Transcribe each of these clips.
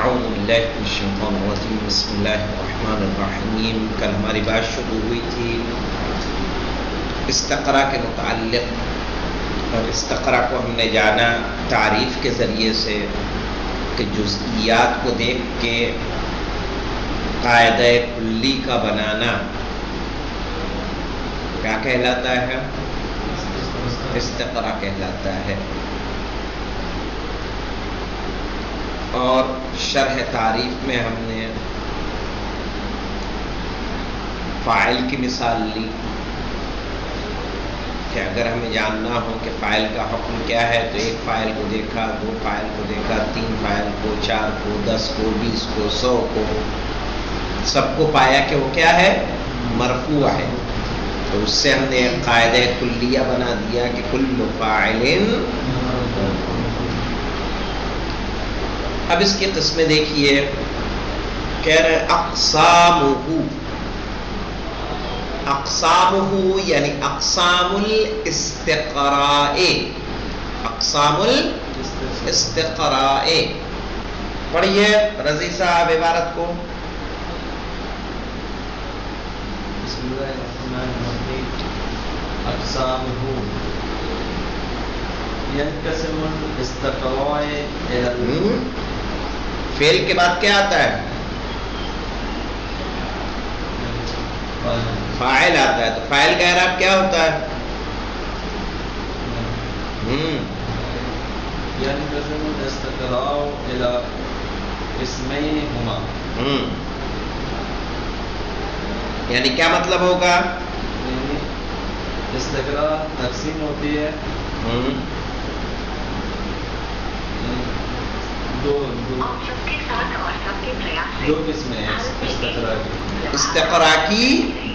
اعوذ باللہ من الشیطان الرجیم بسم اللہ الرحمن الرحیم. کل ہماری بات شروع ہوئی تھی استقرا کے متعلق، اور استقرا کو ہم نے جانا تعریف کے ذریعے سے کہ جزئیات کو دیکھ کے قاعدہ کلی کا بنانا کیا کہلاتا ہے؟ استقرا کہلاتا ہے. اور شرح تعریف میں ہم نے فاعل کی مثال لی کہ اگر ہمیں جاننا ہو کہ فاعل کا حکم کیا ہے تو ایک فاعل کو دیکھا، دو فاعل کو دیکھا، تین فاعل کو، چار کو، 10 کو، 20 کو، 100 کو، سب کو پایا کہ وہ کیا ہے؟ مرفوع ہے. تو اس سے ہم نے قاعدہ کلیہ بنا دیا کہ کل فاعل. اب اس کی قسمیں دیکھیے، کہہ رہے اقسامہ. اقسامہ یعنی اقسام الاستقراء. اقسام الاستقراء. پڑھیے رضی صاحب عبارت کو. بسم اللہ الرحمن الرحیم. اقسامہ ينقسم الاستقراء الى فعل کے بعد کیا آتا ہے؟ فاعل آتا ہے. تو فاعل کا اعراب کیا ہوتا ہے؟ ينقسم الاستقراء الى قسمين هما. یعنی کیا مطلب ہوگا؟ استقراء تقسیم ہوتی ہے دو قسمیں ہیں استقراء کی. استقراء کی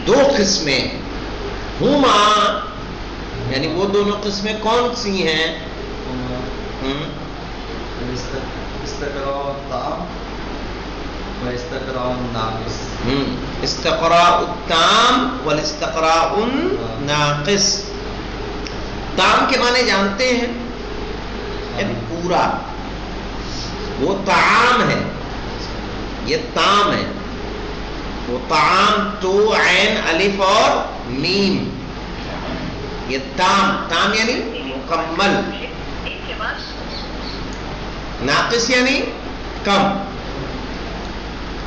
دو قسمیں ہما، یعنی وہ دونوں قسمیں کون سی ہیں؟ استقراء تام و استقراء ناقص. استقراء التام والاستقراء الناقص. تام کے معنی جانتے ہیں؟ یعنی پورا. وہ طعام ہے، یہ تام ہے. وہ طعام تو عین الف اور میم، یہ تام. تام یعنی مکمل. ناقص یعنی کم.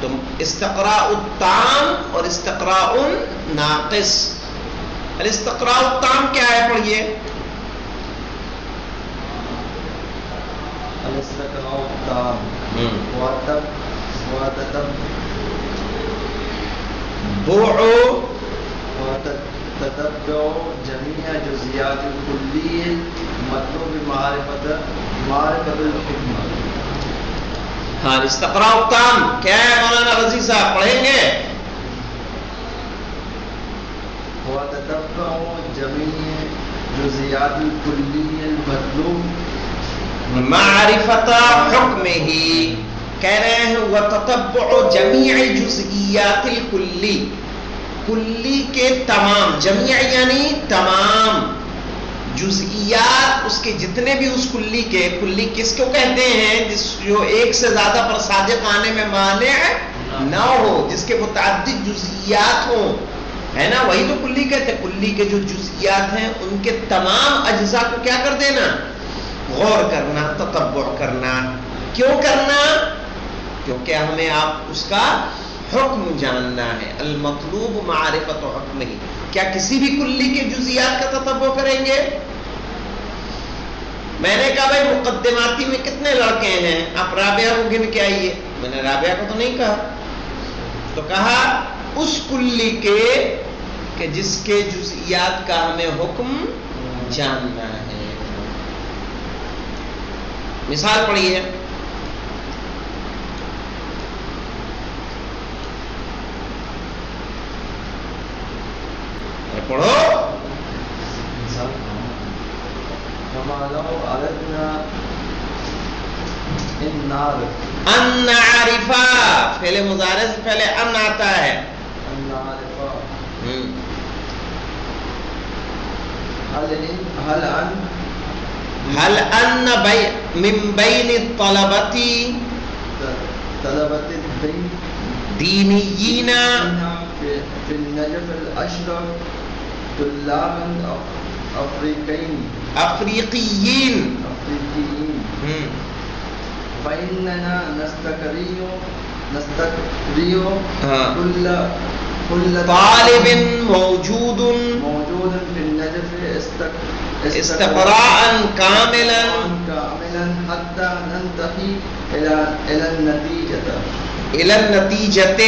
تو استقراء التام اور استقراء الناقص. الاستقراء التام کیا ہے؟ پڑھیے. الاستقراء التام وتتبع جميع جزئيات الكلي المطلوب معرفة الحكم. ہاں، استقراء التام کیا ہے؟ مولانا رضی صاحب پڑھیں گے. وتتبع جميع جزئيات الكلي المطلوب معرفت حکمہ. کہہ رہے ہیں وتتبع جمیع جزئیات الکلی. کلی کے تمام، جمیع یعنی تمام، جزئیات اس کے جتنے بھی اس کلی کے. کلی کس کو کہتے ہیں؟ جو ایک سے زیادہ پر صادق آنے میں مانع نہ ہو، جس کے متعدد جزئیات ہوں، ہے نا، وہی تو کلی کہتے ہیں. کلی کے جو جزئیات ہیں ان کے تمام اجزاء کو کیا کر دینا؟ غور کرنا، تتبع کرنا. کیوں کرنا؟ کیونکہ ہمیں آپ اس کا حکم جاننا ہے. المطلوب معرفت حکم ہی. کیا کسی بھی کلی کے جزئیات کا تتبع کریں گے؟ میں نے کہا بھائی مقدماتی میں کتنے لڑکے ہیں؟ آپ رابعہ کو گن کے آئیے. میں نے رابعہ کو تو نہیں کہا. تو کہا اس کلی کے کہ جس کے جزئیات کا ہمیں حکم جاننا ہے. مثال پڑھیے. پڑھو. ان نعرفا، فعل مضارع سے پہلے ان آتا ہے. هل ان من بین الطلبتی طلبة الدين دینیین في النجف الأشرف طلابا أفريقيين افریقیین فإننا نستقري ہاں. كل طالب موجود موجود في النجف استقراء کاملا حتى ننتهي إلى النتيجة الی النتیجۃ.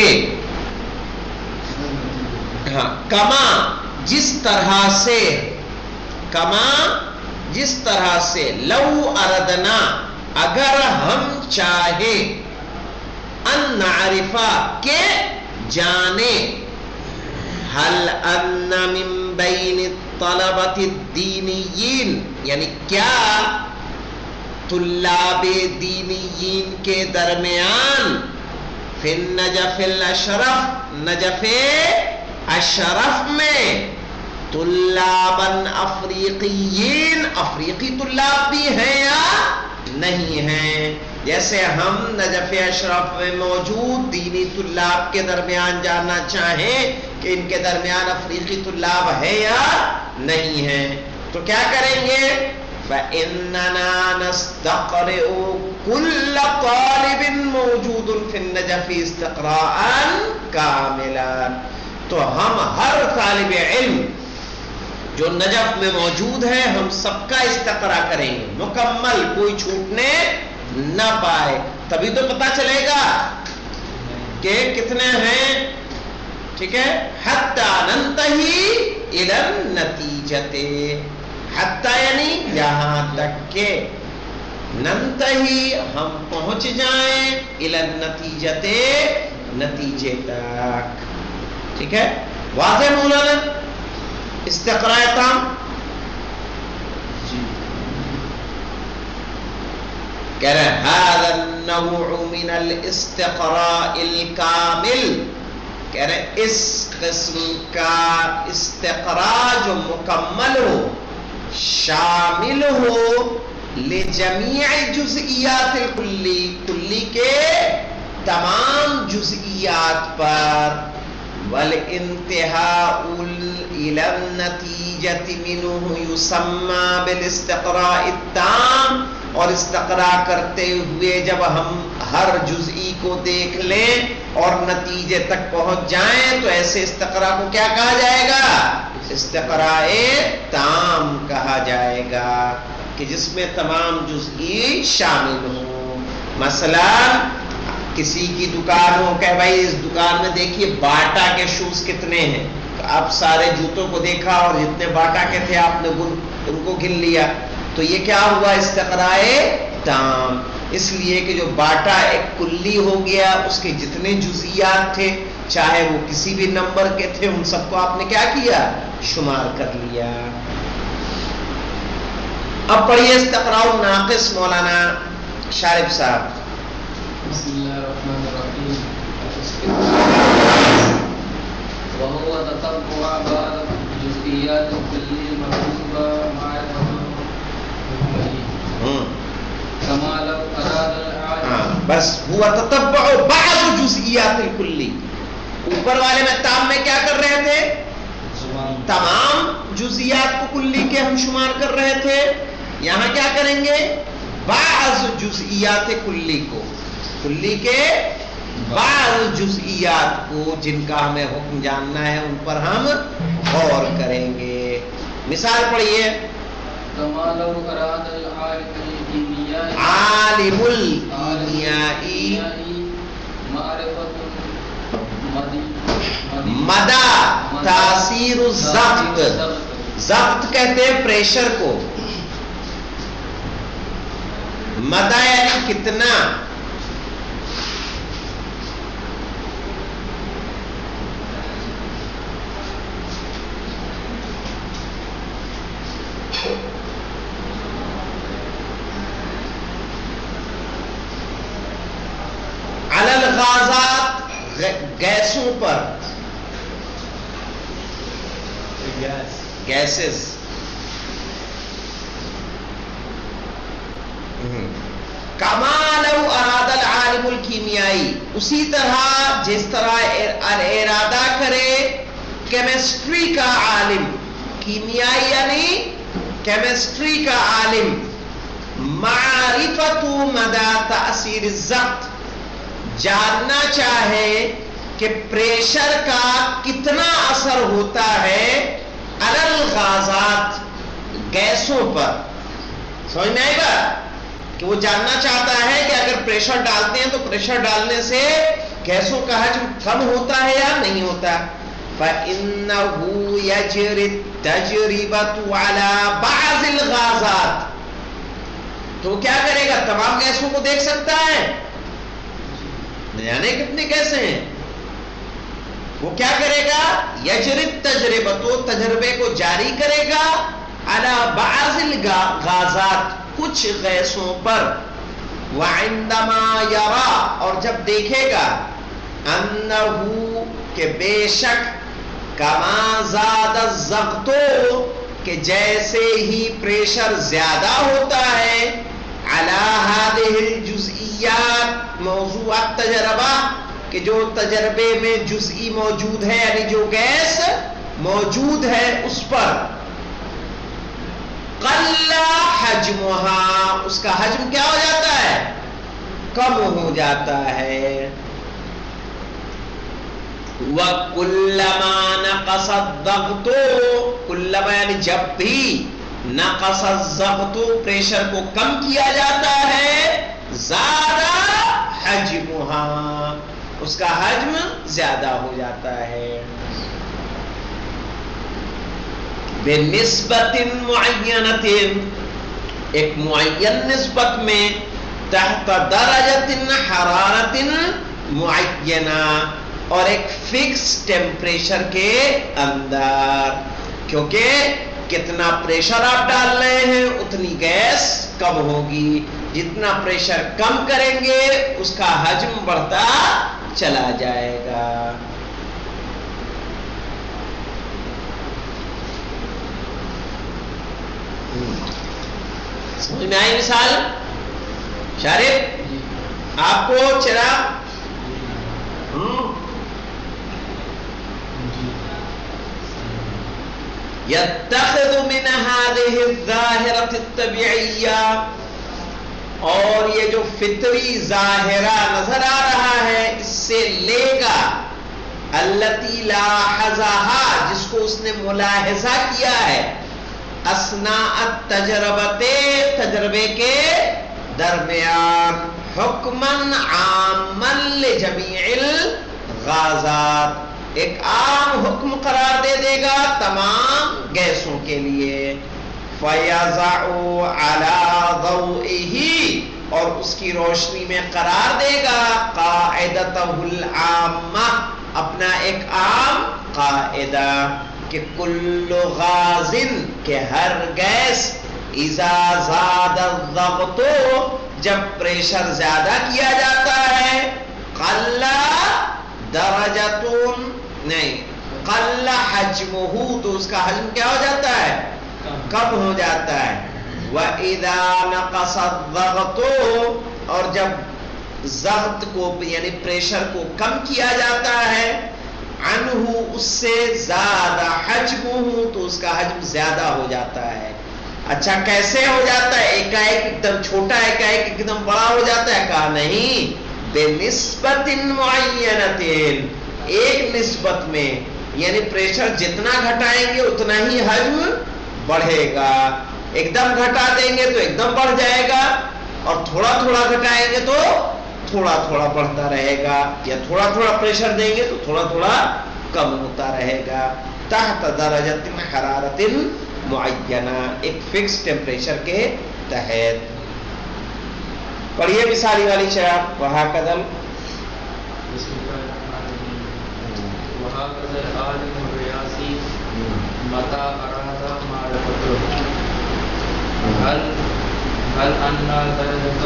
ہاں کما جس طرح سے لو اردنا اگر ہم چاہے ان نعرفا کہ جانے حل ان من بین الطلبۃ الدینیین یعنی کیا طلاب دینیین کے درمیان فی النجف الاشرف نجف اشرف میں طلاباً افریقیین افریقی طلاب بھی ہیں یا نہیں ہیں. جیسے ہم نجف اشرف میں موجود دینی طلاب کے درمیان جاننا چاہیں کہ ان کے درمیان افریقی طلاب ہے یا نہیں ہیں تو کیا کریں گے؟ فَإِنَّنَا نَسْتَقْرِئُ كُلَّ طَالِبٍ مَوْجُودٌ فِي النَّجَفِ اسْتِقْرَاءً كَامِلًا. تو ہم ہر طالب علم جو نجف میں موجود ہے ہم سب کا استقراء کریں گے مکمل, کوئی چھوٹنے نہ پائے. تبھی تو پتا چلے گا کہ کتنے ہیں. ٹھیک ہے. حتی ننتہی الی النتیجۃ. حتی یعنی یہاں تک کہ ننتہی ہم پہنچ جائیں الی النتیجۃ نتیجے تک. ٹھیک ہے. واضح مولانا استقراء تام. کہہ رہے هذا النوع من الاستقراء الكامل. کہہ رہے اس قسم کا استقراء جو مکمل ہو شامل ہو لجمیع جزئیات الکلی کلی کے تمام جزئیات پر والانتهاء إلى النتيجة منه يسمى بالاستقراء التام. اور استقراء کرتے ہوئے جب ہم ہر جزئی کو دیکھ لیں اور نتیجے تک پہنچ جائیں تو ایسے استقراء کو کیا کہا جائے گا؟ استقراء تام کہا جائے گا کہ جس میں تمام جزئی شامل ہوں. مثلا کسی کی دکان ہو کہ بھائی اس دکان میں دیکھیے باٹا کے شوز کتنے ہیں, تو آپ سارے جوتوں کو دیکھا اور جتنے باٹا کے تھے آپ نے ان کو گن لیا, تو یہ کیا ہوا؟ استقراء تام. اس لیے کہ جو باٹا ایک کلی ہو گیا, اس کے جتنے جزئیات تھے چاہے وہ کسی بھی نمبر کے تھے ان سب کو آپ نے کیا کیا؟ شمار کر لیا. اب پڑھیے استقراء الناقص مولانا شارف صاحب. بسم الله الرحمن الرحيم. وهو تتبع بعض جزئيات الكل المحسوبة معرفة كما لو أراد العالم. بس هو تتبع بعض جزئیات الکلی. اوپر والے میں تام میں کیا کر رہے تھے؟ تمام جزئیات کو کلی کے ہم شمار کر رہے تھے. یہاں کیا کریں گے؟ بعض جزئیات کلی کو, کلی کے بعض جزئیات کو جن کا ہمیں حکم جاننا ہے ان پر ہم غور کریں گے. مثال پڑھیے. عالم الکیمیائی مدى تاثیر الضغط. ضغط کہتے ہیں پریشر کو. مدى یعنی کتنا. علی الغازات گیسوں پر, گیسز. کما لو اراد العالم عالم الکیمیائی اسی طرح جس طرح ارادہ کرے کیمسٹری کا عالم، کیمیائی یعنی کیمسٹری کا عالم، معرفت مدى تأثیر الضغط، جاننا چاہے کہ پریشر کا کتنا اثر ہوتا ہے علی الغازات، گیسوں پر. سمجھ میں آئے گا کہ وہ جاننا چاہتا ہے کہ اگر پریشر ڈالتے ہیں تو پریشر ڈالنے سے گیسوں کا حجم کم ہوتا ہے یا نہیں ہوتا. فَإِنَّهُ يَجْرِ التَّجْرِبَةُ عَلَى بَعْضِ الْغَازَاتِ، تو کیا کرے گا؟ تمام گیسوں کو دیکھ سکتا ہے، نہ جانے کتنے گیسیں ہیں. وہ کیا کرے گا؟ یجری التجربۃ، تجربے کو جاری کرے گا، علی بعض الغازات، کچھ گیسوں پر. وعندما یرا، اور جب دیکھے گا، انہ، کہ بے شک، کما زاد الضغط، کہ جیسے ہی پریشر زیادہ ہوتا ہے، علی ہذہ الجزئیات، موضوعات تجربہ، کہ جو تجربے میں جزئی موجود ہے یعنی جو گیس موجود ہے اس پر، قل حجمها، اس کا حجم کیا ہو جاتا ہے؟ کم ہو جاتا ہے. وَكُلَّمَا نَقَصَ الضَّغْطُ، کلما یعنی جب بھی، نقص الضغط، پریشر کو کم کیا جاتا ہے، زیادہ حجمها، اس کا حجم زیادہ ہو جاتا ہے. بنسبت معینت، ایک معین نسبت میں، تحت درجت حرارت معینہ، اور ایک فکس ٹیمپریچر کے اندر. کیونکہ کتنا پریشر آپ ڈال رہے ہیں اتنی گیس کم ہوگی، جتنا پریشر کم کریں گے اس کا حجم بڑھتا چلا جائے گا. سمجھ میں آئی مثال؟ شارف آپ کو چراغ يتخذ من هذه الظاهرة الطبيعية، اور یہ جو فطری ظاہرہ نظر آ رہا ہے اس سے لے گا، التي لاحظها، جس کو اس نے ملاحظہ کیا ہے، اثناء التجربۃ، تجربے کے درمیان، حکماً عاما لجمیع الغازات، ایک عام حکم قرار دے دے گا تمام گیسوں کے لیے. فَيَضَعُ عَلَى ضَوْئِهِ، اور اس کی روشنی میں قرار دے گا، قاعدتہ العامہ، اپنا ایک عام قاعدہ، کہ کل غاز، کہ ہر گیس، اذا زاد الضغط، جب پریشر زیادہ کیا جاتا ہے، قل درجتون، نہیں، قل حجمہ، تو اس کا حجم کیا ہو جاتا ہے؟ کم ہو جاتا ہے. وَإِذَا نَقَصَ الضَّغْطُ، اور جب ضغط کو یعنی پریشر کو کم کیا جاتا ہے، عنہ، اس سے، زیادہ حجمہ، تو اس کا حجم زیادہ ہو جاتا ہے. اچھا کیسے ہو جاتا ہے؟ ایک دم چھوٹا، ایک دم بڑا ہو جاتا ہے؟ کہا نہیں، بنسبت معینت، ایک نسبت میں، یعنی پریشر جتنا گھٹائیں گے اتنا ہی حجم بڑھے گا. ایک دم گھٹا دیں گے تو ایک دم بڑھ جائے گا، اور تھوڑا تھوڑا گھٹائیں گے تو تھوڑا تھوڑا بڑھتا رہے گا، یا تھوڑا تھوڑا پریشر دیں گے تو تھوڑا تھوڑا کم ہوتا رہے گا. تحت درجت حرارت معینہ، ایک فکس ٹیمپریچر کے تحت. پڑھیے مثالی والی شراب. وہاکذا العالم الریاضی متى اراد معرفته، هل ان درجة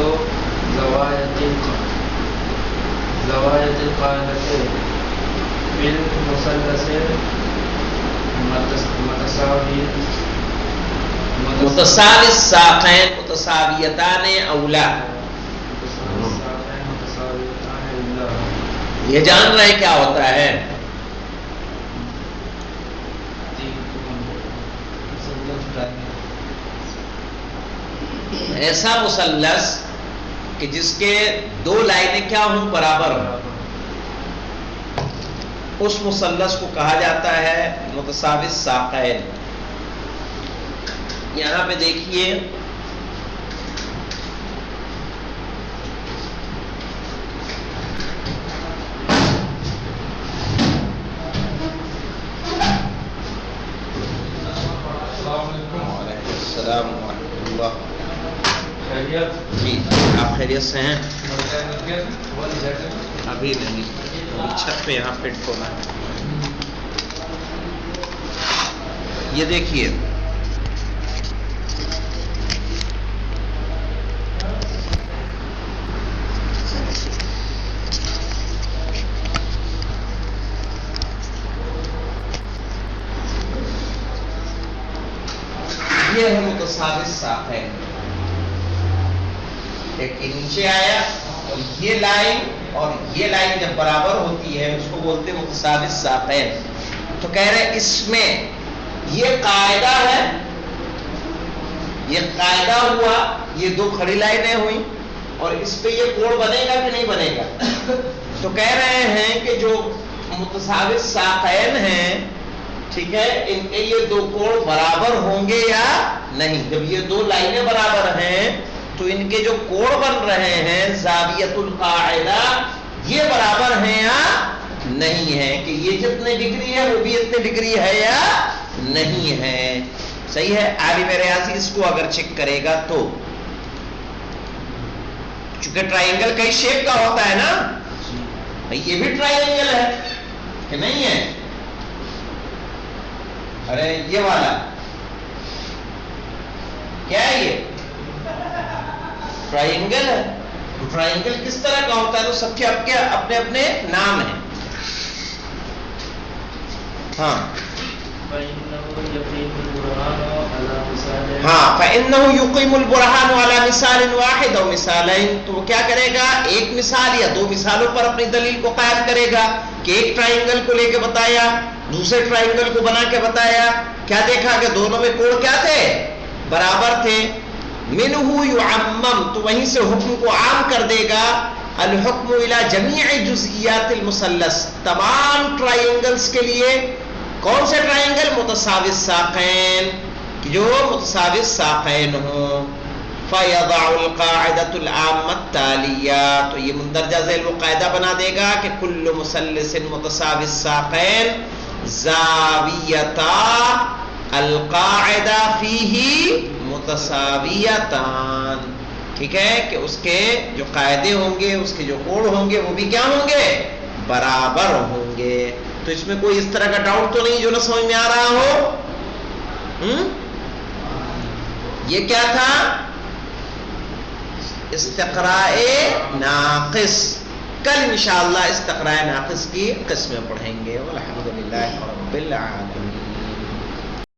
زوايا القاعدة بالمثلث متساوی الساقین متساویتان اولا. یہ جان رہے کیا ہوتا ہے؟ ایسا مثلث کہ جس کے دو لائنیں کیا ہوں؟ برابر ہوں، اس مثلث کو کہا جاتا ہے متساوی ساقین۔ یہاں پہ دیکھیے السلام ورحمۃ اللہ۔ جی آپ خیریت سے ہیں؟ ابھی نہیں، چھت پہ یہاں فٹ ہونا ہے۔ یہ دیکھیے یہ ہے متساوی ساقین۔ ایک نیچے آیا اور یہ لائن جب برابر ہوتی ہے اس کو بولتے ہیں متساوی ساقین۔ تو کہہ رہے اس میں یہ قاعدہ ہے، یہ قاعدہ ہوا، یہ دو کھڑی لائنیں ہوئی اور اس پہ یہ کوڑ بنے گا کہ نہیں بنے گا؟ تو کہہ رہے ہیں کہ جو متساوی ساقین ہیں، ٹھیک ہے، ان کے یہ دو کوڑ برابر ہوں گے یا نہیں؟ جب یہ دو لائنیں برابر ہیں تو ان کے جو کوڑ بن رہے ہیں زاویۃ القاعدہ، یہ برابر ہیں یا نہیں ہے؟ کہ یہ جتنے ڈگری ہے وہ بھی اتنے ڈگری ہے یا نہیں ہے؟ صحیح ہے۔ عالم ریاضی اس کو اگر چیک کرے گا تو، چونکہ ٹرائنگل کئی شیپ کا ہوتا ہے نا، یہ بھی ٹرائنگل ہے کہ نہیں ہے؟ ارے یہ والا کیا ہے؟ یہ ٹرائنگل ہے۔ ٹرائنگل کس طرح کا ہوتا ہے؟ تو سب کے اپنے اپنے نام ہیں۔ ہاں فَإِنَّهُ يُقِيمُ الْبُرْهَانُ عَلَى مِثَالٍ وَاحِدٍ أَوْ مِثَالَيْنِ، تو وہ کیا کرے گا؟ ایک مثال یا دو مثالوں پر اپنی دلیل کو قائم کرے گا کہ ایک ٹرائنگل کو لے کے بتایا، دوسرے ٹرائنگل کو بنا کے بتایا، کیا دیکھا کہ دونوں میں کوڑ کیا تھے؟ برابر تھے۔ مِنْهُ يُعَمَّمْ، تو وہیں سے حکم کو عام کر دے گا، الحکم الى جمیع جزئیات المثلث، تمام ٹرائنگلز کے لیے۔ کون سے ٹرائنگل؟ متساوی ساقین، جو متساوی ساقین ہوں۔ فَيَضَعُ الْقَاعِدَةُ الْعَامَّةَ التَّالِيَّةَ، تو یہ مندرجہ ذیل وہ قاعدہ بنا دے گا کہ کل مثلث متساوی ساقین زاویتا القاعدہ فیہ متساویتان، ٹھیک ہے، کہ اس کے جو قاعدے ہوں گے، اس کے جو کوڑ ہوں گے، وہ بھی کیا ہوں گے؟ برابر ہوں گے۔ تو اس میں کوئی اس طرح کا ڈاؤٹ تو نہیں جو نہ سمجھ میں آ رہا ہو؟ یہ کیا تھا؟ استقراء ناقص۔ کل انشاءاللہ استقراء ناقص کی قسمیں پڑھیں گے۔ والحمدللہ رب العالمین۔